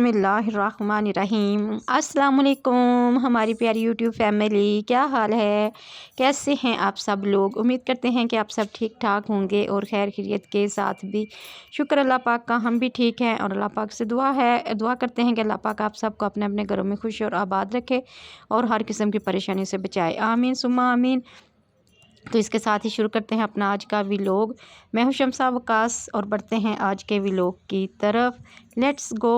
बिस्मिल्लाहिर्रहमानिर्रहीम। अस्सलाम वालेकुम हमारी प्यारी यूट्यूब फैमिली, क्या हाल है, कैसे हैं आप सब लोग। उम्मीद करते हैं कि आप सब ठीक ठाक होंगे और खैर खैरियत के साथ भी। शुक्र अल्लाह पाक का, हम भी ठीक हैं और अल्लाह पाक से दुआ करते हैं कि अल्लाह पाक आप सबको अपने अपने घरों में खुश और आबाद रखे और हर किस्म की परेशानी से बचाए। आमीन सुम्मा आमीन। तो इसके साथ ही शुरू करते हैं अपना आज का व्लॉग। मैं हूं शम्सा वकास और बढ़ते हैं आज के व्लॉग की तरफ। Let's go.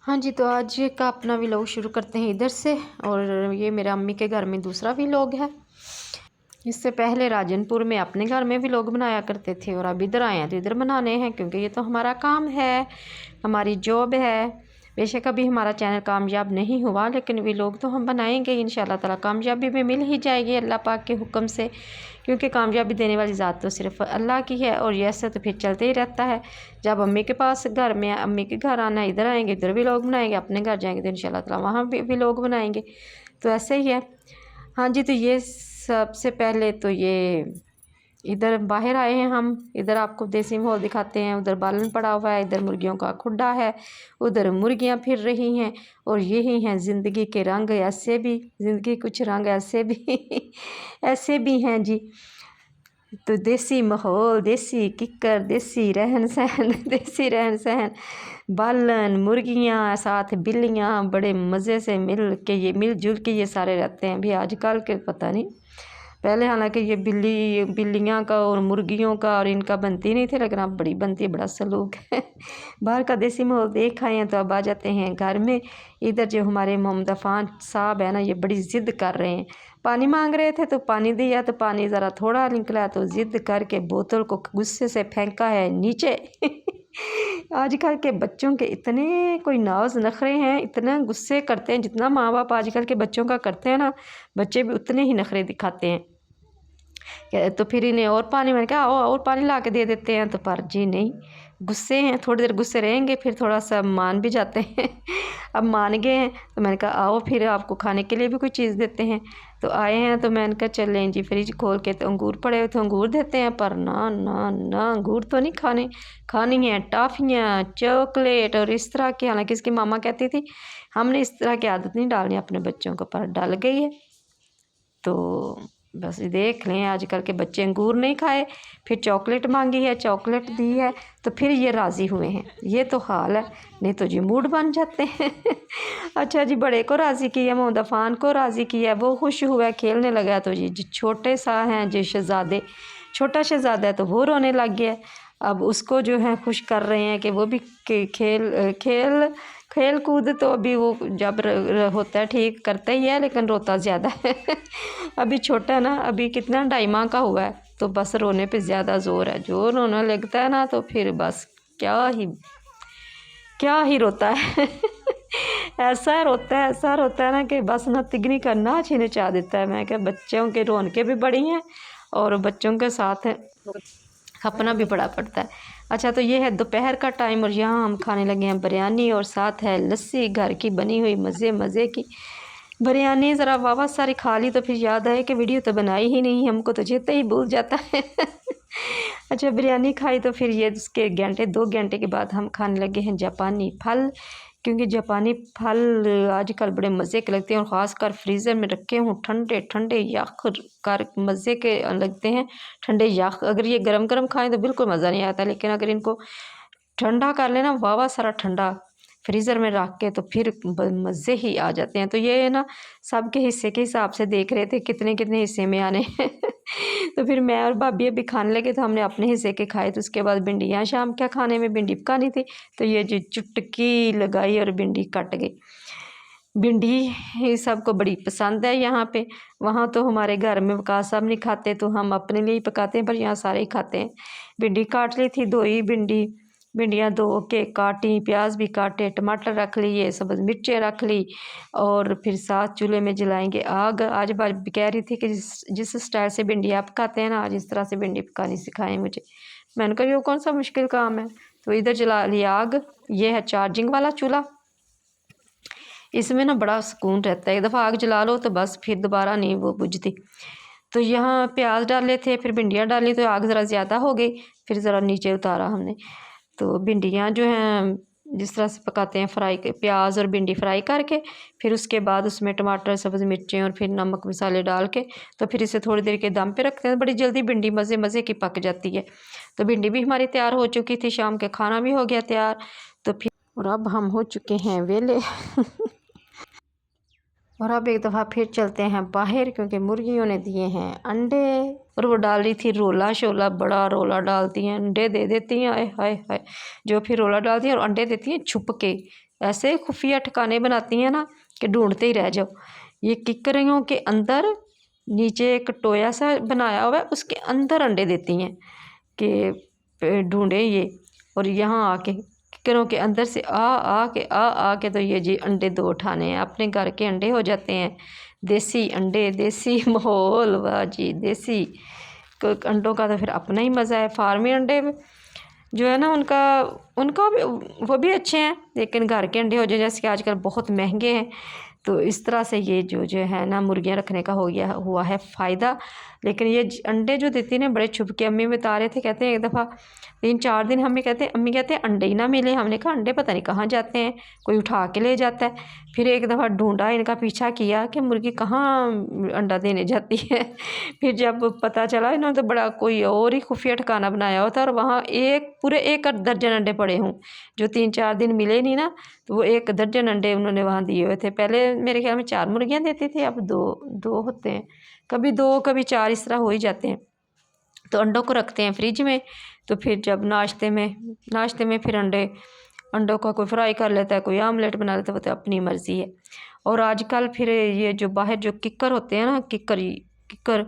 हाँ जी, तो आज का अपना व्लॉग शुरू करते हैं इधर से। और ये मेरा अम्मी के घर में दूसरा व्लॉग है। इससे पहले राजनपुर में अपने घर में व्लॉग बनाया करते थे और अब इधर आए हैं तो इधर बनाने हैं, क्योंकि ये तो हमारा काम है, हमारी जॉब है। बेशक अभी हमारा चैनल कामयाब नहीं हुआ, लेकिन व्लॉग तो हम बनाएंगे इंशाल्लाह ताला। कामयाबी भी मिल ही जाएगी अल्लाह पाक के हुक्म से, क्योंकि कामयाबी देने वाली ज़ात तो सिर्फ अल्लाह की है। और ऐसे तो फिर चलते ही रहता है। जब अम्मी के पास घर में अम्मी के घर आना, इधर आएंगे इधर व्लॉग बनाएंगे, अपने घर जाएंगे तो इंशाल्लाह ताला वहाँ भी व्लॉग बनाएंगे। तो ऐसे ही है। हाँ जी, तो ये सबसे पहले तो ये इधर बाहर आए हैं हम। इधर आपको देसी माहौल दिखाते हैं। उधर बालन पड़ा हुआ है, इधर मुर्गियों का खुड्डा है, उधर मुर्गियां फिर रही हैं। और यही हैं ज़िंदगी के रंग। ऐसे भी ज़िंदगी कुछ रंग ऐसे भी ऐसे भी हैं जी। तो देसी माहौल, देसी किक्कर, देसी रहन सहन देसी रहन सहन, बालन, मुर्गियां, साथ बिल्लियां, बड़े मज़े से मिलजुल के ये सारे रहते हैं। भी आजकल के पता नहीं, पहले हालांकि ये बिल्लियाँ का और मुर्गियों का और इनका बनती नहीं थे, लेकिन अब बड़ी बनती है, बड़ा सलूक है। बाहर का देसी माहौल देख आए हैं तो अब आ जाते हैं घर में। इधर जो हमारे मोहम्मद अफ़ान साहब है ना, ये बड़ी ज़िद्द कर रहे हैं। पानी मांग रहे थे तो पानी दिया, तो पानी ज़रा थोड़ा निकला तो ज़िद्द करके बोतल को गुस्से से फेंका है नीचे। आजकल के बच्चों के इतने कोई नाज नखरे हैं, इतना गुस्से करते हैं। जितना माँ बाप आजकल के बच्चों का करते हैं ना, बच्चे भी उतने ही नखरे दिखाते हैं। तो फिर इन्हें और पानी, मैंने कहा आओ और पानी ला के दे देते हैं, तो पर जी नहीं, गुस्से हैं। थोड़ी देर गुस्से रहेंगे फिर थोड़ा सा मान भी जाते हैं। अब मान गए हैं तो मैंने कहा आओ फिर आपको खाने के लिए भी कोई चीज़ देते हैं। तो आए हैं तो मैंने कहा चलें जी, फ्रिज खोल के तो अंगूर पड़े हुए थे, अंगूर देते हैं। पर ना ना ना, अंगूर तो नहीं खानी है टॉफ़ियाँ, चॉकलेट और इस तरह की। हालांकि इसकी मामा कहती थी हमने इस तरह की आदत नहीं डालनी अपने बच्चों को, पर डाल गई है। तो बस देख लें, आजकल के बच्चे अंगूर नहीं खाए, फिर चॉकलेट मांगी है, चॉकलेट दी है, तो फिर ये राज़ी हुए हैं। ये तो हाल है, नहीं तो जी मूड बन जाते हैं। अच्छा जी, बड़े को राज़ी किया, मोहम्मद अफ़ान को राज़ी किया, वो खुश हुआ, खेलने लगा। तो जी छोटे सा हैं जो शहज़ादे, छोटा शहज़ादा है तो वो रोने लग गया। अब उसको जो है खुश कर रहे हैं कि वो भी खेल कूद। तो अभी वो जब होता है ठीक करता ही है, लेकिन रोता ज़्यादा है। अभी छोटा है ना, अभी कितना 2.5 माह का हुआ है, तो बस रोने पे ज़्यादा ज़ोर है। जो रोने लगता है ना तो फिर बस क्या ही रोता है। ऐसा रोता है ना कि बस ना तिगनी का नाच ही नचा देता है। मैं क्या, बच्चों के रौनकें भी बड़ी हैं और बच्चों के साथ खपना भी बड़ा पड़ता है। अच्छा, तो ये है दोपहर का टाइम और यहाँ हम खाने लगे हैं बिरयानी और साथ है लस्सी, घर की बनी हुई मज़े की बिरयानी। ज़रा वावा सारी खा ली तो फिर याद आया कि वीडियो तो बनाई ही नहीं, हमको तो चेता ही भूल जाता है। अच्छा, बिरयानी खाई तो फिर ये उसके 2 घंटे के बाद हम खाने लगे हैं जापानी फल, क्योंकि जापानी फल आजकल बड़े मज़े के लगते हैं और ख़ासकर फ्रीज़र में रखे हों ठंडे ठंडे यख कर मज़े के लगते हैं। ठंडे यख अगर ये गरम गरम खाएं तो बिल्कुल मज़ा नहीं आता, लेकिन अगर इनको ठंडा कर लेना वावा सारा ठंडा फ्रीज़र में रख के, तो फिर मज़े ही आ जाते हैं। तो ये ना सबके हिस्से के हिसाब से देख रहे थे कितने कितने हिस्से में आने हैं। तो फिर मैं और भाभी अभी खाने लगे तो हमने अपने हिस्से के खाए। तो उसके बाद भिंडियाँ, शाम क्या खाने में भिंडी पकानी थी, तो ये जो चुटकी लगाई और भिंडी कट गई। भिंडी सबको बड़ी पसंद है यहाँ पे। वहाँ तो हमारे घर में वकास साहब नहीं खाते, तो हम अपने लिए ही पकाते हैं, पर यहाँ सारे ही खाते हैं। भिंडी काट ली थी, धोई भिंडियाँ धो के काटी, प्याज भी काटे, टमाटर रख लिए, सब्ज़ मिर्चें रख ली और फिर साथ चूल्हे में जलाएंगे आग। आज भाभी कह रही थी कि जिस स्टाइल से भिंडी आप पकाते हैं ना, आज इस तरह से भिंडी पकानी सिखाएं मुझे। मैंने कहा ये कौन सा मुश्किल काम है। तो इधर जला लिया आग। ये है चार्जिंग वाला चूल्हा, इसमें ना बड़ा सुकून रहता है। एक दफ़ा आग जला लो तो बस फिर दोबारा नहीं वो बुझती। तो यहाँ प्याज डाले थे, फिर भिंडियाँ डाली तो आग ज़रा ज़्यादा हो गई, फिर ज़रा नीचे उतारा हमने। तो भिंडियाँ जो हैं जिस तरह से पकाते हैं फ्राई प्याज और भिंडी फ्राई करके, फिर उसके बाद उसमें टमाटर, सब्ज़ मिर्चें और फिर नमक मसाले डाल के तो फिर इसे थोड़ी देर के दम पे रखते हैं। बड़ी जल्दी भिंडी मज़े मज़े की पक जाती है। तो भिंडी भी हमारी तैयार हो चुकी थी, शाम के खाना भी हो गया तैयार। तो फिर और अब हम हो चुके हैं वेले और अब एक दफ़ा फिर चलते हैं बाहर, क्योंकि मुर्गियों ने दिए हैं अंडे। और वो डाल रही थी रोला शोला, बड़ा रोला डालती हैं, अंडे दे देती हैं, आए हाय हाय। जो फिर रोला डालती हैं और अंडे देती हैं छुप के, ऐसे खुफिया ठिकाने बनाती हैं ना कि ढूंढते ही रह जाओ। ये किकरियों के अंदर नीचे एक टोया सा बनाया हुआ है, उसके अंदर अंडे देती हैं कि ढूंढे ये। और यहाँ आके किकरों के अंदर से आ के तो ये जी अंडे दो उठाने हैं, अपने घर के अंडे हो जाते हैं। देसी अंडे, देसी माहौल, वाह जी देसी। अंडों का तो फिर अपना ही मज़ा है। फार्मी अंडे जो है ना उनका उनका भी वो भी अच्छे हैं, लेकिन घर के अंडे हो जाए जैसे कि आजकल बहुत महंगे हैं। तो इस तरह से ये जो है ना मुर्गियाँ रखने का हुआ है फ़ायदा। लेकिन ये अंडे जो देती है ना बड़े छुप के, अम्मी बता रहे थे, कहते हैं एक दफ़ा 3-4 दिन अम्मी कहते हैं अंडे ही ना मिले। हमने कहा अंडे पता नहीं कहाँ जाते हैं, कोई उठा के ले जाता है। फिर एक दफ़ा ढूंढा, इनका पीछा किया कि मुर्गी कहाँ अंडा देने जाती है। फिर जब पता चला, इन्होंने तो बड़ा कोई और ही खुफिया ठिकाना बनाया हुआ था और वहाँ पूरे 1 दर्जन अंडे पड़े हों। जो 3-4 दिन मिले नहीं ना, तो वो 1 दर्जन अंडे उन्होंने वहाँ दिए हुए थे। पहले मेरे ख्याल में 4 मुर्गियाँ देती थी, अब 2 होते हैं, कभी 2 कभी 4 इस तरह हो ही जाते हैं। तो अंडों को रखते हैं फ्रिज में। तो फिर जब नाश्ते में फिर अंडों का कोई फ्राई कर लेता है, कोई आमलेट बना लेता है, वो तो अपनी मर्ज़ी है। और आजकल फिर ये जो बाहर जो किक्कर होते हैं ना, किक्कर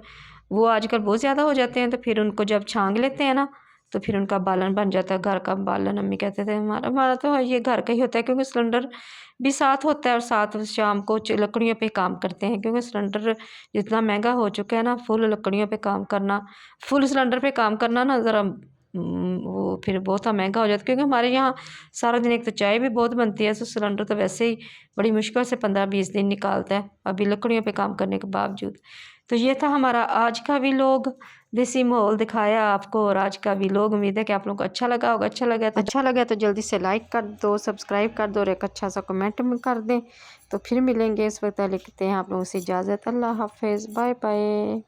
वो आजकल बहुत ज़्यादा हो जाते हैं। तो फिर उनको जब छांग लेते हैं ना, तो फिर उनका बालन बन जाता है, घर का बालन। अम्मी कहते थे हमारा तो ये घर का ही होता है, क्योंकि सिलेंडर भी साथ होता है और साथ शाम को लकड़ियों पे काम करते हैं, क्योंकि सिलेंडर जितना महंगा हो चुका है ना, फुल लकड़ियों पे काम करना, फुल सिलेंडर पे काम करना ना ज़रा वो फिर बहुत महंगा हो जाता है। क्योंकि हमारे यहाँ सारा दिन एक तो चाय भी बहुत बनती है, तो सिलेंडर तो वैसे ही बड़ी मुश्किल से 15-20 दिन निकालता है, अभी लकड़ियों पे काम करने के बावजूद। तो ये था हमारा आज का व्लॉग, देसी माहौल दिखाया आपको। और आज का व्लॉग उम्मीद है कि आप लोगों को अच्छा लगा होगा। अच्छा लगा तो जल्दी से लाइक कर दो, सब्सक्राइब कर दो और एक अच्छा सा कमेंट में कर दें। तो फिर मिलेंगे, इस वक्त लिखते हैं आप लोगों से इजाज़त। अल्लाह हाफिज़, बाय बाय।